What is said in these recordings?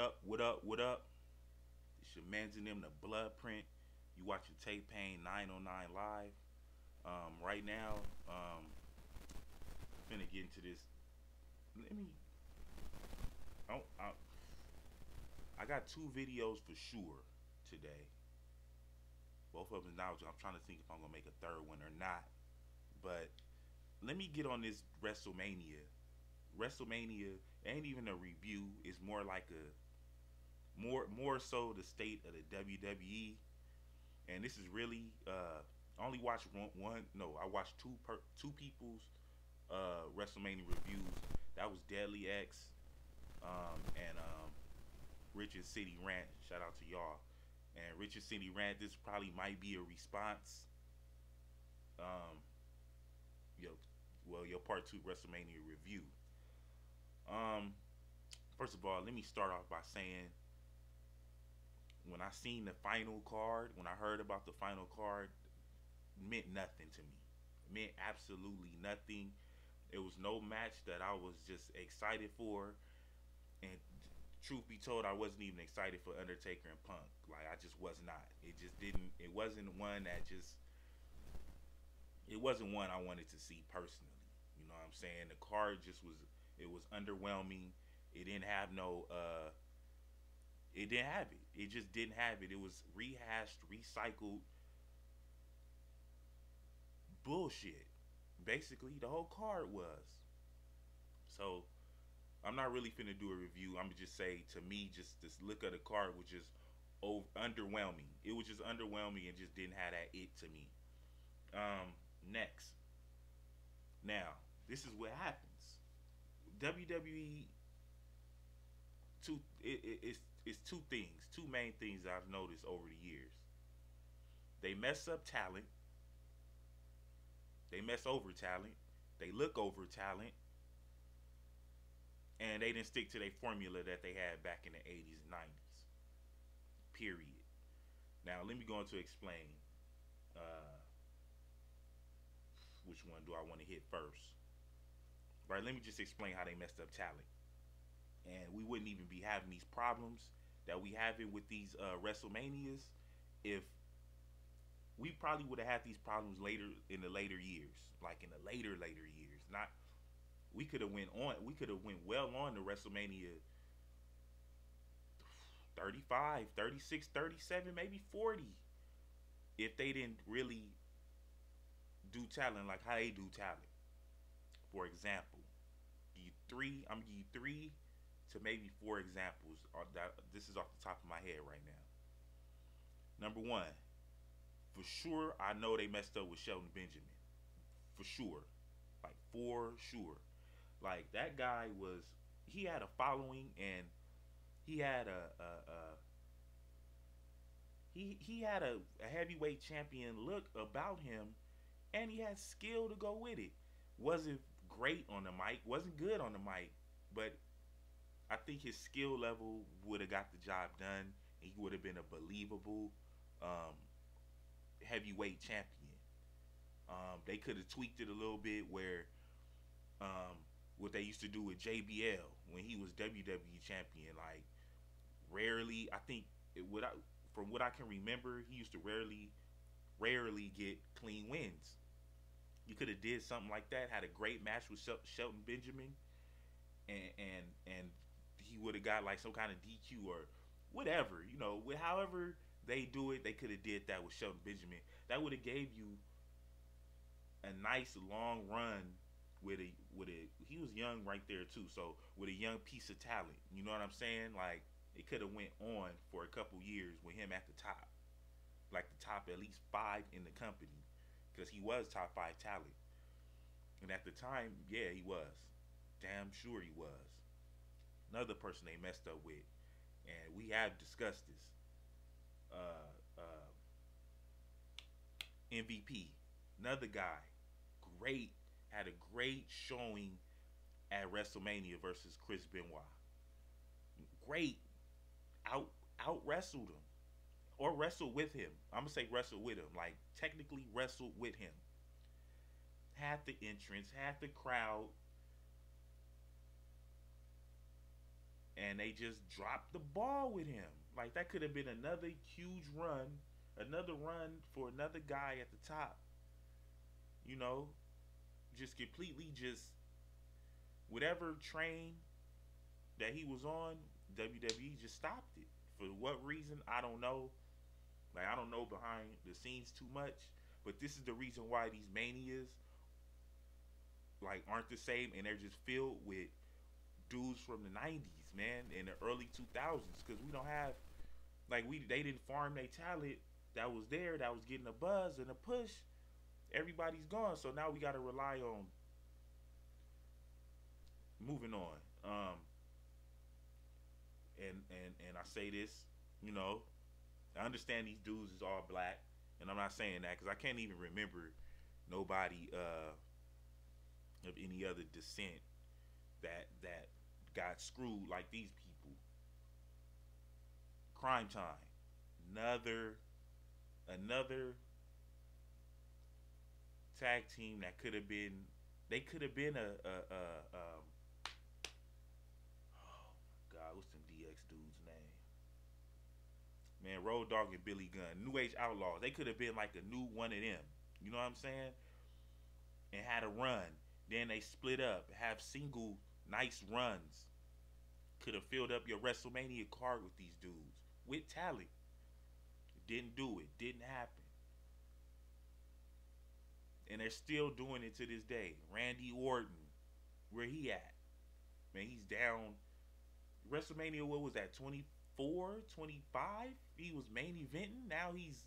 up? What up? What up? It's your man's in them, the blood print. You watching Tay Pain 909 live. Right now, finna get into this. Let me. I, I, I got two videos for sure today. Both of them now. I'm trying to think if I'm gonna make a third one or not. But let me get on this WrestleMania. WrestleMania ain't even a review. It's more like a more so the state of the WWE. And this is really I only watched one. No, I watched two people's WrestleMania reviews. That was Deadly X and Richncityrant. Shout out to y'all. And Richncityrant, this probably might be a response. Um, yo, well, your part two WrestleMania review. Um, First of all, let me start off by saying when I seen the final card, when I heard about the final card, it meant nothing to me. It meant absolutely nothing. It was no match that I was just excited for, and truth be told, I wasn't even excited for Undertaker and Punk. Like I just was not. It just didn't. It wasn't one that just. It wasn't one I wanted to see personally. You know what I'm saying? The card just was. It was underwhelming. It didn't have no. It didn't have it. It just didn't have it. It was rehashed, recycled bullshit. Basically, the whole card was. So I'm not really finna do a review. I'm gonna just say to me, just this look at the card was just underwhelming. It was just underwhelming and just didn't have that it to me. Next, now this is what happens. WWE it's two things, two main things that I've noticed over the years. They mess up talent. They mess over talent. They look over talent, and they didn't stick to their formula that they had back in the 80s and 90s. Period. Now let me go on to explain uh, which one do I want to hit first. Right, let me just explain how they messed up talent. And we wouldn't even be having these problems that we having with these WrestleManias if we probably would have had these problems later in the later years, like in the later years. Not we could have went on, we could have went well on to WrestleMania 35, 36, 37, maybe 40 if they didn't really do talent like how they do talent. For example, give you three. I'm gonna give you three to maybe four examples. This is off the top of my head right now. Number one, for sure, I know they messed up with Shelton Benjamin. For sure, like for sure. Like that guy was, he had a following and he had he had a heavyweight champion look about him, and he had skill to go with it. Wasn't great on the mic, wasn't good on the mic, but I think his skill level would have got the job done, and he would have been a believable um, heavyweight champion. They could have tweaked it a little bit where what they used to do with JBL when he was WWE champion. Like rarely, I think from what I can remember, he used to rarely get clean wins. You could have did something like that. Had a great match with Shelton Benjamin, and he would have got like some kind of DQ or whatever. You know, with however they do it, they could have did that with Shelton Benjamin. That would have gave you a nice long run with a he was young right there too. So with a young piece of talent, you know what I'm saying? Like it could have went on for a couple years with him at the top, like the top at least five in the company, because he was top five talent. And at the time, yeah, he was. Damn sure he was. Another person they messed up with, and we have discussed this. Uh, uh, MVP, another guy, great, had a great showing at WrestleMania versus Chris Benoit. Great, out wrestled him or wrestled with him. I'm gonna say wrestled with him, like technically wrestled with him. Had the entrance, had the crowd, and they just dropped the ball with him. Like that could have been another huge run, another run for another guy at the top. You know, just completely just whatever train that he was on, WWE just stopped it. For what reason? I don't know. Like I don't know behind the scenes too much, but this is the reason why these manias like aren't the same, and they're just filled with dudes from the '90s, man, in the early 2000s, because we don't have like we they didn't farm their talent that was there, that was getting a buzz and a push. Everybody's gone, so now we got to rely on moving on. And I say this, you know, I understand these dudes is all black, and I'm not saying that because I can't even remember nobody of any other descent that got screwed like these people. Crime Time, another tag team that could have been. They could have been oh my God, what's them DX dude's name? Man, Road Dogg and Billy Gunn, New Age Outlaws. They could have been like a new one of them. You know what I'm saying? And had a run. Then they split up, have single nice runs. Could have filled up your WrestleMania card with these dudes with talent. Didn't do it. Didn't happen. And they're still doing it to this day. Randy Orton, where he at? Man, he's down. WrestleMania, what was that? 24, 25? He was main eventing. Now he's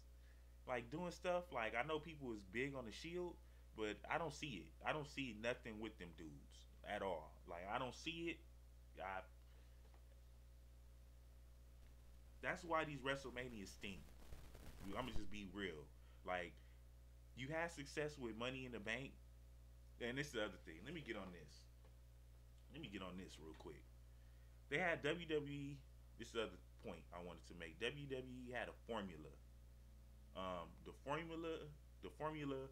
like doing stuff. Like I know people is big on the Shield, but I don't see it. I don't see nothing with them dudes at all. Like I don't see it. That's why these WrestleManias stink. I'm gonna just be real. Like you had success with Money in the Bank, and this is the other thing. Let me get on this. Let me get on this real quick. They had WWE. This is the other point I wanted to make. WWE had a formula. The formula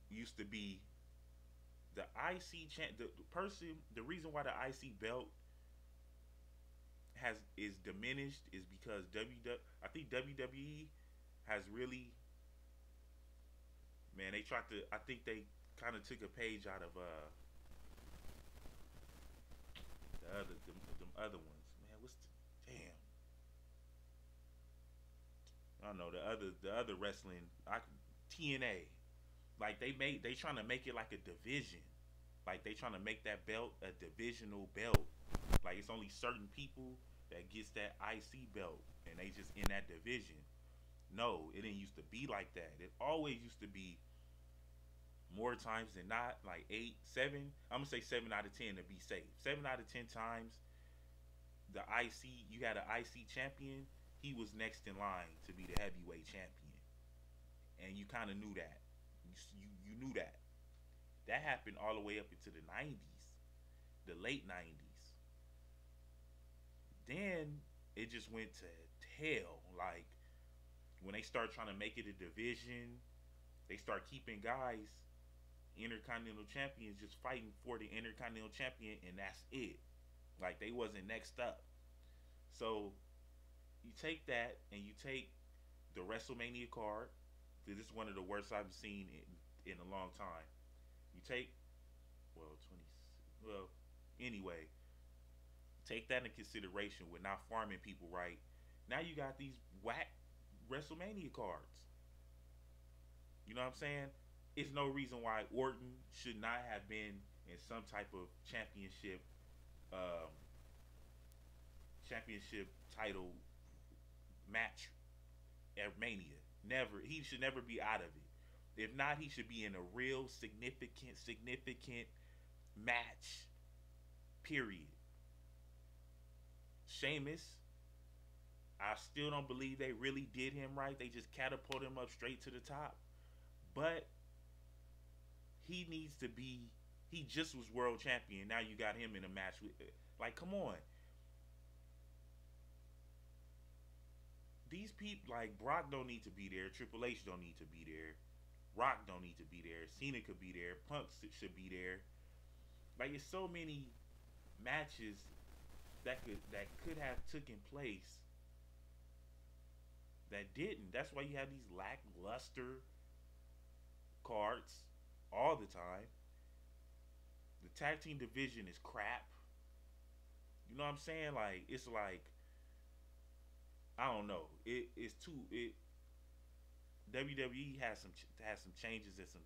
used to be the IC champ. The person. The reason why the IC belt is diminished is because I think WWE has really, man, they tried to. I think they kind of took a page out of them other ones. Man, what's the damn? I don't know the other wrestling. TNA, like they trying to make it like a division. Like they trying to make that belt a divisional belt. Like it's only certain people that gets that IC belt, and they just in that division. No, it didn't used to be like that. It always used to be more times than not, like 8, 7. I'm gonna say 7 out of 10 to be safe. 7 out of 10 times, the IC you had an IC champion. He was next in line to be the heavyweight champion, and you kind of knew that. You knew that. That happened all the way up into the '90s, the late '90s. Then it just went to hell. Like when they start trying to make it a division, they start keeping guys, intercontinental champions, just fighting for the intercontinental champion, and that's it. Like they wasn't next up. So you take that and you take the WrestleMania card. This is one of the worst I've seen in a long time. You take, well, 20, well, anyway, take that into consideration with not farming people right. Now you got these whack WrestleMania cards. You know what I'm saying? It's no reason why Orton should not have been in some type of championship title match at Mania. Never. He should never be out of it. If not, he should be in a real significant match. Period. Sheamus, I still don't believe they really did him right. They just catapulted him up straight to the top. But he needs to be. He just was world champion. Now you got him in a match with. Like, come on. These people, like Brock, don't need to be there. Triple H don't need to be there. Rock don't need to be there. Cena could be there. Punk should be there. Like, it's so many matches that could have taken place that didn't. That's why you have these lackluster cards all the time. The tag team division is crap. You know what I'm saying? Like it's like I don't know. It's too it WWE has some changes and some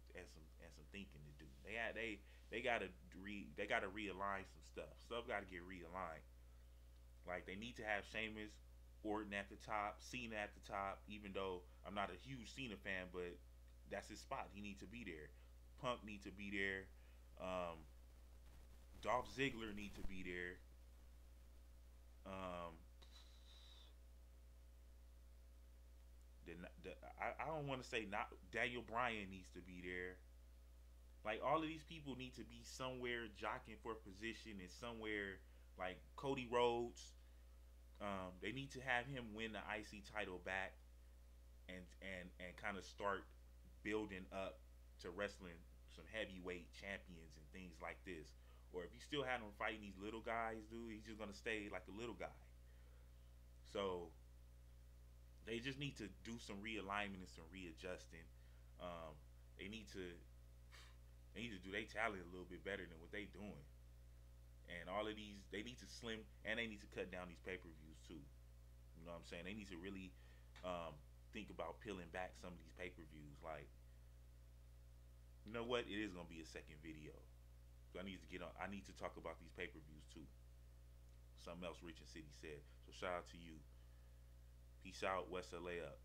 thinking to do. They gotta realign some stuff. Stuff got to get realigned. Like they need to have Sheamus, Orton at the top, Cena at the top. Even though I'm not a huge Cena fan, but that's his spot. He needs to be there. Punk needs to be there. Um, Dolph Ziggler needs to be there. Um, I don't want to say not Daniel Bryan needs to be there. Like all of these people need to be somewhere jockeying for position and somewhere like Cody Rhodes. They need to have him win the IC title back and kind of start building up to wrestling some heavyweight champions and things like this. Or if you still have him fighting these little guys, dude, he's just gonna stay like a little guy. So they just need to do some realignment and some readjusting. Um, they need to do their talent a little bit better than what they doing. And all of these, they need to slim and they need to cut down these pay per views too. You know what I'm saying? They need to really think about peeling back some of these pay per views. Like, you know what? It is gonna be a second video. So I need to get on. I need to talk about these pay per views too. Something else Rich and City said. So shout out to you. Peace out, West LA up.